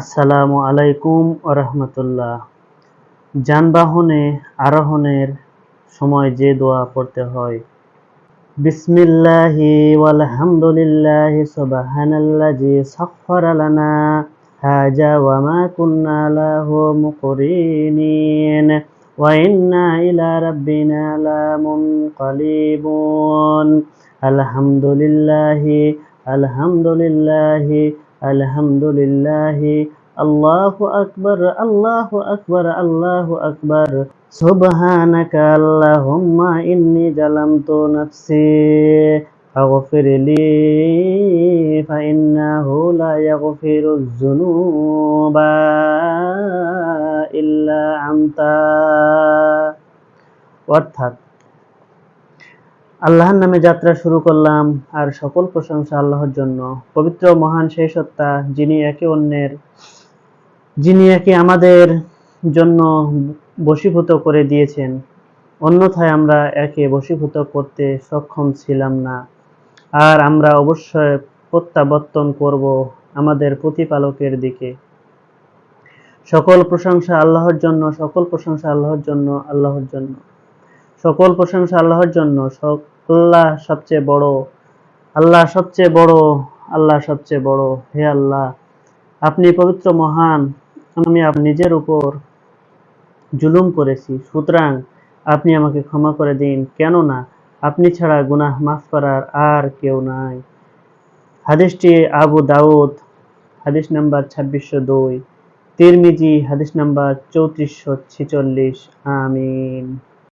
আসসালামু আলাইকুম ওয়া রাহমাতুল্লাহ। যানবাহনে আরোহণের সময় যে দোয়া পড়তে হয়, বিসমিল্লাহি ওয়াল হামদুলিল্লাহি সুবহানাল্লাযী সাখখারা লানা হাযা ওয়া মা কুন্না লাহু মুকরিনিন ওয়া ইন্না ইলা রাব্বিনা লামুনকালিবুন। আলহামদুলিল্লাহি আলহামদুলিল্লাহি আলহামদুলিল্লাহি আল্লাহু আকবার আল্লাহু আকবার আল্লাহু আকবার। সুবহানাকা আল্লাহুম্মা ইন্নী যালামতু নাফসি ফাগফিরলি ফাইন্নাহু লা ইয়াগফিরুয যুনুবা ইল্লা আনতা। অর্থাৎ, আল্লাহর নামে যাত্রা শুরু করলাম, আর সকল প্রশংসা আল্লাহর জন্য। পবিত্র মহান সেই সত্তা, যিনি একে আমাদের জন্য বশীভূত করে দিয়েছেন, অন্যথায় আমরা একে বশীভূত করতে সক্ষম ছিলাম না। আর আমরা অবশ্যই প্রত্যাবর্তন করব আমাদের প্রতিপালকের দিকে। সকল প্রশংসা আল্লাহর জন্য, সকল প্রশংসা আল্লাহর জন্য, আল্লাহর জন্য সকল প্রশংসা আল্লাহর জন্য। আল্লাহ সবচেয়ে বড়, আল্লাহ সবচেয়ে বড়, আল্লাহ সবচেয়ে বড়। হে আল্লাহ, আপনি পবিত্র মহান। আমি নিজের উপর জুলুম করেছি, সুতরাং আপনি আমাকে ক্ষমা করে দিন, কেননা আপনি ছাড়া গুনাহ মাফ করার আর কেউ নাই। হাদিসটি আবু দাউদ হাদিস নাম্বার 2602, তিরমিজি হাদিস নাম্বার 3446। আমিন।